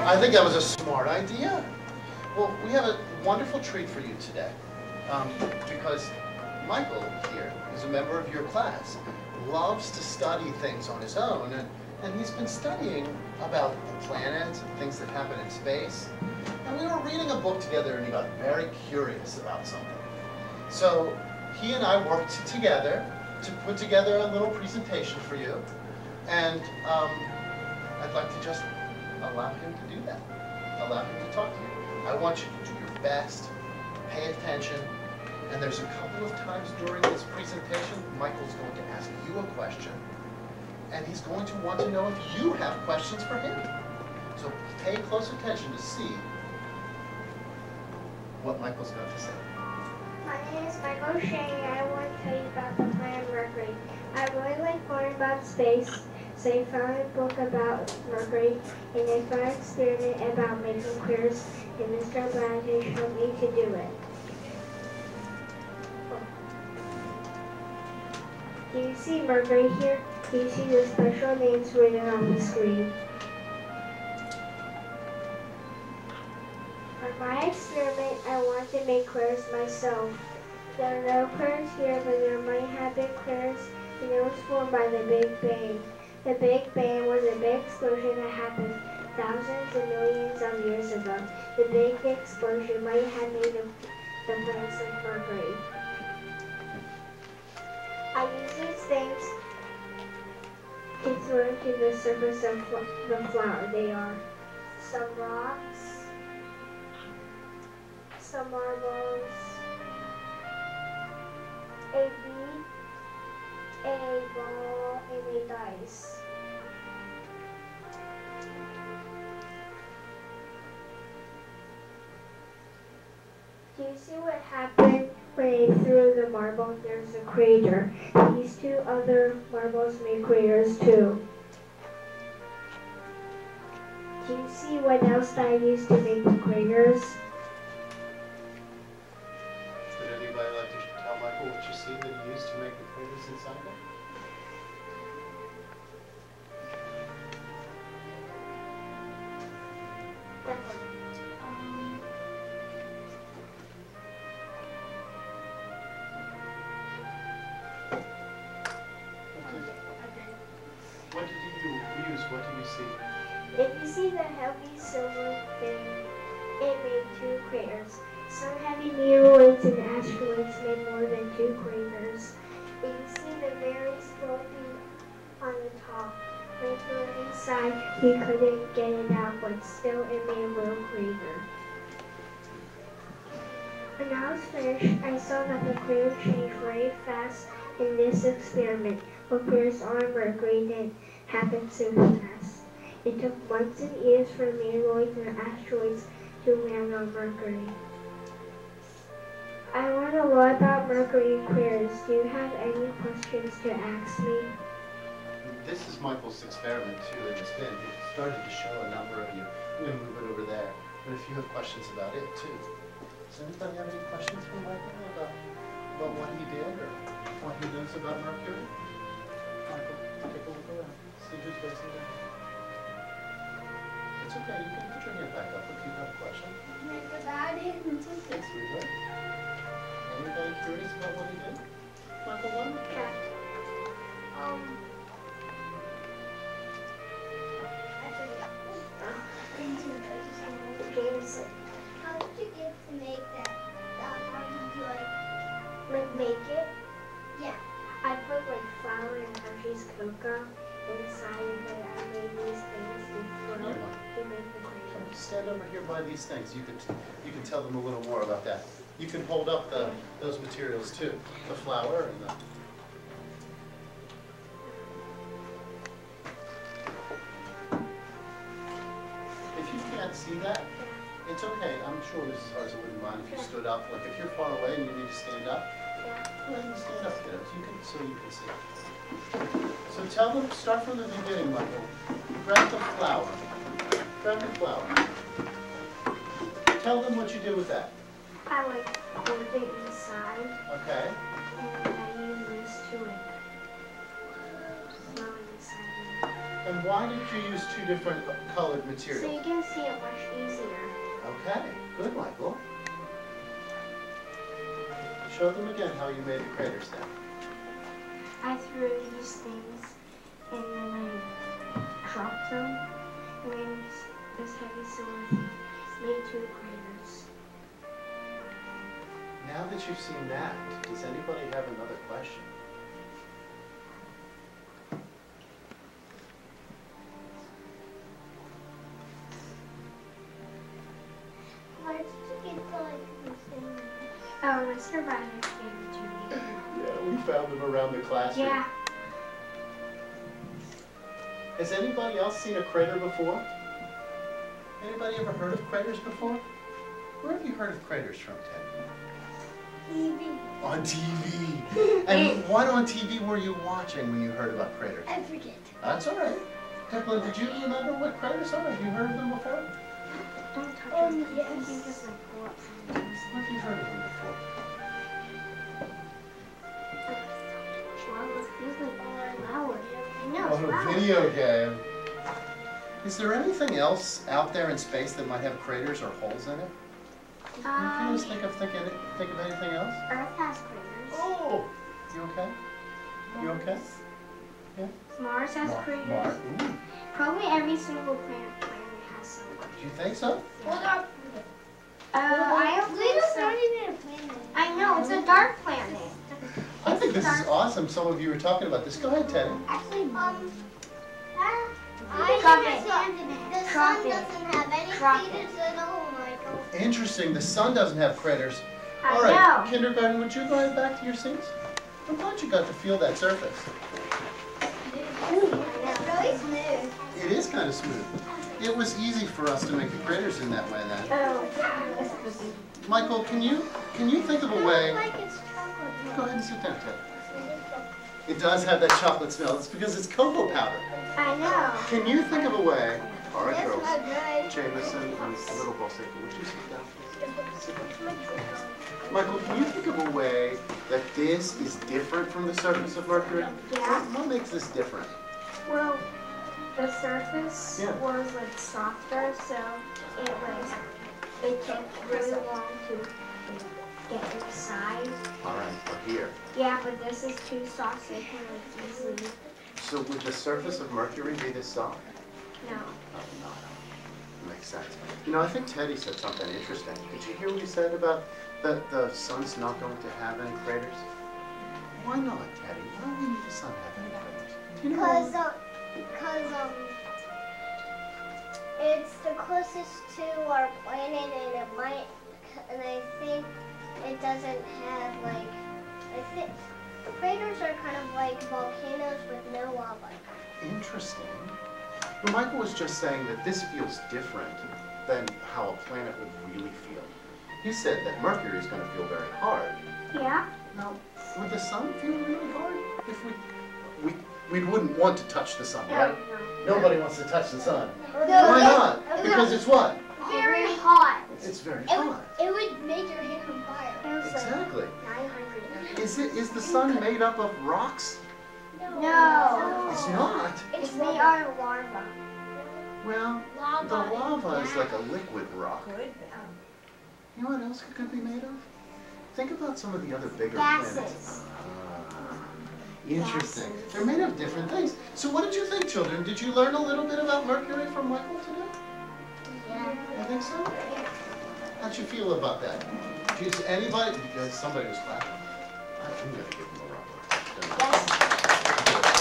I think that was a smart idea. Well, we have a wonderful treat for you today. Because Michael here is a member of your class, loves to study things on his own, and he's been studying about the planets and things that happen in space. And we were reading a book together and he got very curious about something. So he and I worked together to put together a little presentation for you. And I'd like to just allow him to do that. Allow him to talk to you. I want you to do your best, pay attention, and there's a couple of times during this presentation, Michael's going to ask you a question, and he's going to want to know if you have questions for him. So pay close attention to see what Michael's got to say. My name is Michael Shane, and I want to tell you about the planet Mercury. I really like learning about space, so I found a book about Mercury, and I found an experiment about making queers, and Mr. Blanche showed me to do it. Do you see Mercury here? Do you see the special names written on the screen? For my experiment, I want to make queers myself. There are no queers here, but there might have been queers, and it was formed by the Big Bang. The Big Bang was a big explosion that happened thousands and millions of years ago. The big explosion might have made the planets like Mercury. I use these things to throw to the surface of the flower. They are some rocks, some marbles, a bead, a ball, and a dice. Do you see what happened when I threw the marble? There's a crater. These two other marbles made craters too. Do you see what else that I used to make the craters? Would anybody like to tell Michael what you see that he used to make the craters inside them? What did you use? What do you see? If you see the heavy silver thing, it made two craters. Some heavy meteoroids and asteroids made more than two craters. If you see the very small thing on the top, when you threw it inside, you couldn't get it out, but still it made a little crater. When I was finished, I saw that the crater changed very fast in this experiment. What craters on Mercury didn't happen so fast. It took months and years for meteoroids and asteroids to land on Mercury. I want to learn about Mercury craters. Do you have any questions to ask me? This is Michael's experiment too in the spin. He started to show a number of you. I'm going to move it over there. But if you have questions about it too. Does anybody have any questions for Michael about what he did or what he knows about Mercury? Michael, take a look around. See who's facing there. It's okay, you can put your hand back up if you have a question. Thanks, sweetheart. Anybody curious about what he did? Michael, what? Yeah. How did you get to make that? How did you Like make it? Yeah. I put like flour and Hershey's cocoa inside of it. I made these things to make the crater. Stand over here by these things. You can tell them a little more about that. You can hold up those materials too. The flour and the... If you can't see that, it's okay. I'm sure Mrs. Harza wouldn't mind if you stood up. Like if you're far away and you need to stand up, go ahead and stand up, kiddos. So you can see. So tell them, start from the beginning, Michael. Grab the flour. Grab the flour. Tell them what you do with that. I like hold it inside. Okay. And I use this to like flour inside. And why did you use two different colored So materials? you can see it much easier. Okay, good, Michael. Show them again how you made the craters then. I threw these things and then I dropped them. And then this heavy silver thing made two craters. Now that you've seen that, does anybody have another question? Why did you get the this thing? Oh, my survivor gave it to me. Yeah, we found them around the classroom. Yeah. Has anybody else seen a crater before? Anybody ever heard of craters before? Where have you heard of craters from, Ted? TV. On TV. And what on TV were you watching when you heard about craters? I forget. That's all right. Pippa, did you remember what craters are? Have you heard of them before? Don't touch Oh, them. yes. You can just like pull up sometimes. Have you heard of them before? Wow, this feels like loud. I know, On it's a loud. video game. Is there anything else out there in space that might have craters or holes in it? Can you just think of anything else? Earth has craters. Oh, you okay? You okay? Yeah. Mars has craters. Mars. Ooh. Probably every single planet has some. Do you think so? Hold up. I don't think Pluto's so. not even a planet. I know, it's a dark planet. I think this is awesome. Some of you were talking about this. Go ahead, Teddy. Actually, Drop it. the Drop sun it. doesn't have any Drop craters at all, Michael. Interesting. The sun doesn't have craters. I All right, know. kindergarten, would you go ahead back to your seats? I'm glad you got to feel that surface. It's really smooth. It is kind of smooth. It was easy for us to make the craters in that way then. Oh, Michael, can you think of a way? Like it's chocolate. Go ahead and sit down, Ted. It does have that chocolate smell. It's because it's cocoa powder. I know. Can you think of a way? All right, That's girls. not good. Jameson and Little Bossy, would you sit down, please? Michael, can you think of a way that this is different from the surface of Mercury? Yeah. What makes this different? Well, the surface Yeah. was like softer, so it took really long to get inside. All right, we're here. Yeah, but this is too soft, so it can like easily. So would the surface of Mercury be this soft? No. Oh, no. Makes sense. You know, I think Teddy said something interesting. Did you hear what he said about the sun's not going to have any craters? Why not, Teddy? Why do we need the sun to have any craters? Do you know why? Because it's the closest to our planet, and I think it doesn't have like, I think craters are kind of like volcanoes with no lava. Interesting. Well, Michael was just saying that this feels different than how a planet would really feel. He said that Mercury is going to feel very hard. Yeah? Now, would the sun feel really hard if we wouldn't want to touch the sun, right? No. Nobody wants to touch the sun. No, Why not? Because it's what? very hot. It's very It hot. would make your hair on fire. It was Exactly. like 900. Is the sun made up of rocks? No. It's not. It's made out of lava. Well, Lava. the lava is like a liquid rock. Good. You know what else it could be made of? Think about some of the other bigger Gases. planets. Interesting. They're made of different things. So what did you think, children? Did you learn a little bit about Mercury from Michael today? Yeah. I think so. How'd you feel about that? Does anybody? Because somebody was clapping. I'm gonna give them a round of applause.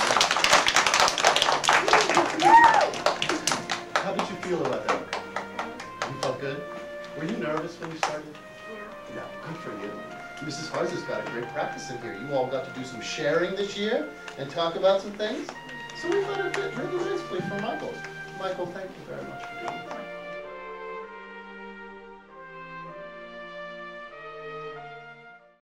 How did you feel about that? You felt good? Were you nervous when you started? No. Good for you. Mrs. Harza's got a great practice in here. You all got to do some sharing this year and talk about some things. So we thought it fit really nicely for Michael. Michael, thank you very much for doing that.